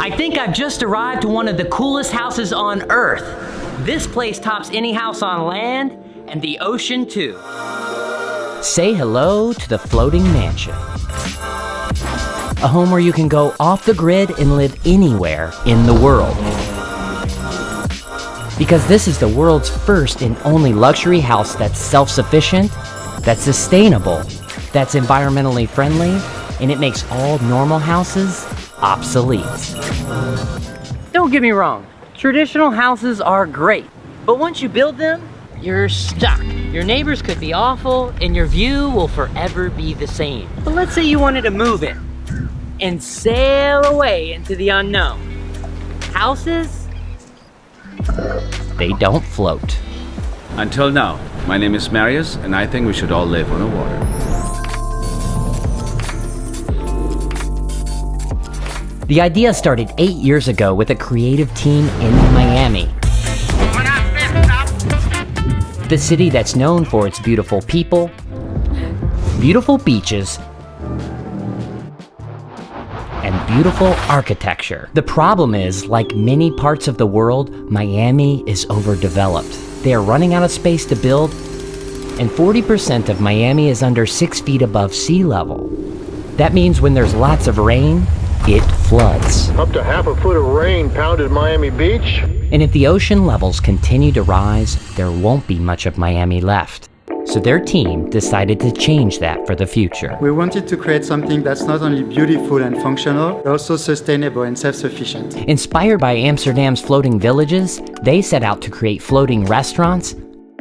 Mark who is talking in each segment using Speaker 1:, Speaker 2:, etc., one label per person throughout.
Speaker 1: I think I've just arrived to one of the coolest houses on Earth. This place tops any house on land and the ocean too. Say hello to the Floating Mansion. A home where you can go off the grid and live anywhere in the world. Because this is the world's first and only luxury house that's self-sufficient, that's sustainable, that's environmentally friendly, and it makes all normal houses obsolete. Don't get me wrong, traditional houses are great, but once you build them, you're stuck. Your neighbors could be awful, and your view will forever be the same. But let's say you wanted to move in and sail away into the unknown. Houses, they don't float.
Speaker 2: Until now, my name is Marius, and I think we should all live on the water.
Speaker 1: The idea started 8 years ago with a creative team in Miami. The city that's known for its beautiful people, beautiful beaches, and beautiful architecture. The problem is, like many parts of the world, Miami is overdeveloped. They are running out of space to build, and 40% of Miami is under 6 feet above sea level. That means when there's lots of rain, it floods.
Speaker 3: Up to half a foot of rain pounded Miami Beach.
Speaker 1: And if the ocean levels continue to rise, there won't be much of Miami left. So their team decided to change that for the future.
Speaker 4: We wanted to create something that's not only beautiful and functional, but also sustainable and self-sufficient.
Speaker 1: Inspired by Amsterdam's floating villages, they set out to create floating restaurants,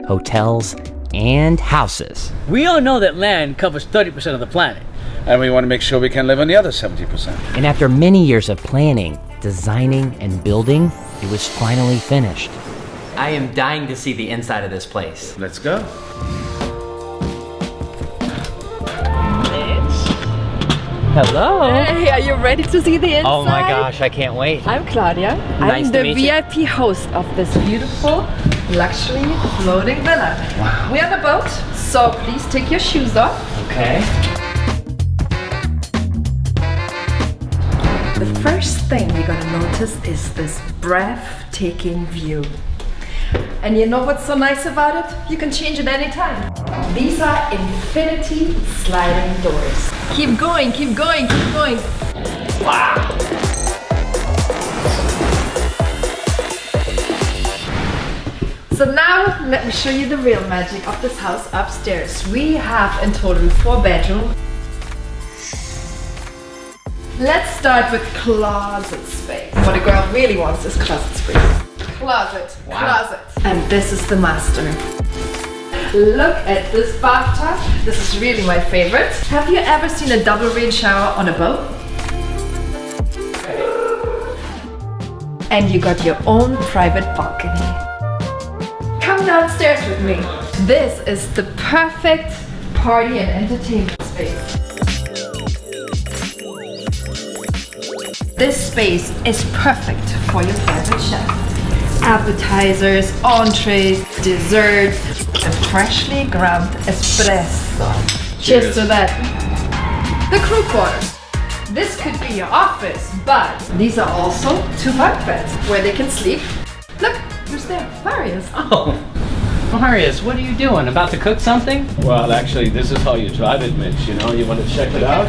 Speaker 1: hotels, and houses.
Speaker 5: We all know that land covers 30% of the planet.
Speaker 2: And we want to make sure we can live on the other 70%.
Speaker 1: And after many years of planning, designing, and building, it was finally finished. I am dying to see the inside of this place.
Speaker 2: Let's go.
Speaker 1: Hello.
Speaker 6: Hey, are you ready to see the inside?
Speaker 1: Oh my gosh, I can't wait.
Speaker 6: I'm Claudia.
Speaker 1: Nice
Speaker 6: I'm
Speaker 1: to
Speaker 6: the
Speaker 1: meet you.
Speaker 6: VIP host of this beautiful luxury floating villa.
Speaker 1: Wow.
Speaker 6: We're on a boat, so please take your shoes off.
Speaker 1: Okay.
Speaker 6: The first thing you're gonna notice is this breathtaking view. And you know what's so nice about it? You can change it anytime. These are infinity sliding doors. Keep going, keep going, keep going.
Speaker 1: Wow.
Speaker 6: So now let me show you the real magic of this house upstairs. We have in total 4 bedrooms. Let's start with closet space. What a girl really wants is closet space. Closet, closet. And this is the master. Look at this bathtub. This is really my favorite. Have you ever seen a double rain shower on a boat? And you got your own private balcony. Come downstairs with me. This is the perfect party and entertainment space. This space is perfect for your private chef. Appetizers, entrees, desserts, a freshly ground espresso. Cheers to that. The crew quarters. This could be your office, but these are also 2 bunk beds where they can sleep. Look, who's there? Marius.
Speaker 1: Oh, Marius, what are you doing? About to cook something?
Speaker 2: Well, actually, this is how you drive it, Mitch. You know, you want to check it out?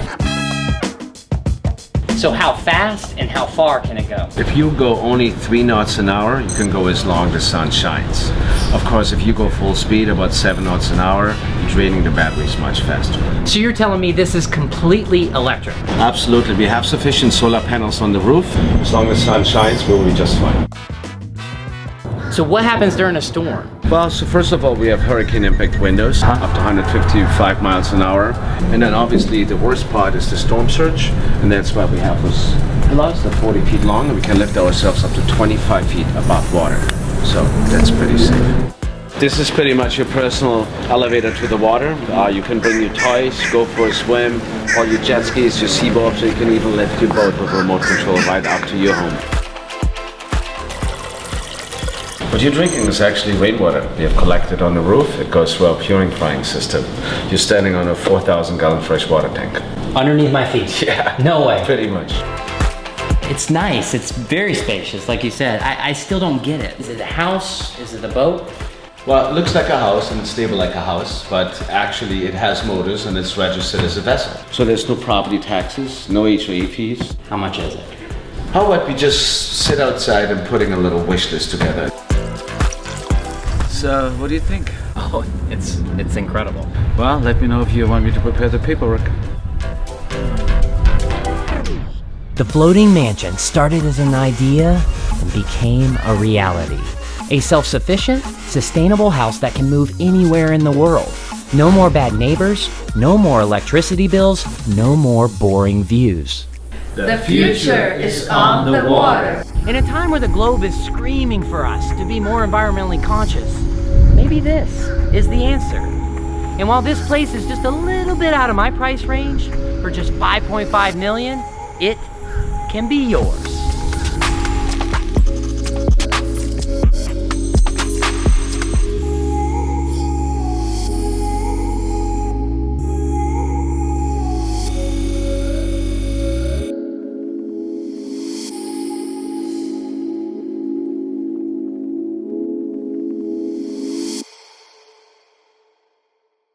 Speaker 1: So how fast and how far can it go?
Speaker 2: If you go only 3 knots an hour, you can go as long as the sun shines. Of course, if you go full speed, about 7 knots an hour, you're draining the batteries much faster.
Speaker 1: So you're telling me this is completely electric?
Speaker 2: Absolutely. We have sufficient solar panels on the roof. As long as the sun shines, we'll be just fine.
Speaker 1: So what happens during a storm?
Speaker 2: Well, so first of all, we have hurricane impact windows up to 155 miles an hour. And then obviously the worst part is the storm surge. And that's why we have those pillars that are 40 feet long, and we can lift ourselves up to 25 feet above water. So that's pretty safe. This is pretty much your personal elevator to the water. You can bring your toys, go for a swim, all your jet skis, your seaboard, so you can even lift your boat with remote control right up to your home. What you're drinking is actually rainwater. We have collected on the roof. It goes through our purifying system. You're standing on a 4,000 gallon freshwater tank.
Speaker 1: Underneath my feet?
Speaker 2: Yeah.
Speaker 1: No way.
Speaker 2: Pretty much.
Speaker 1: It's nice. It's very spacious, like you said. I still don't get it. Is it a house? Is it a boat?
Speaker 2: Well, it looks like a house and it's stable like a house, but actually it has motors and it's registered as a vessel. So there's no property taxes, no HOA fees.
Speaker 1: How much is it?
Speaker 2: How about we just sit outside and putting a little wish list together? So, what do you think?
Speaker 1: Oh, it's incredible.
Speaker 2: Well, let me know if you want me to prepare the paperwork.
Speaker 1: The floating mansion started as an idea and became a reality. A self-sufficient, sustainable house that can move anywhere in the world. No more bad neighbors, no more electricity bills, no more boring views.
Speaker 6: The future is on the water.
Speaker 1: In a time where the globe is screaming for us to be more environmentally conscious, maybe this is the answer. And while this place is just a little bit out of my price range, for just $5.5 million, it can be yours.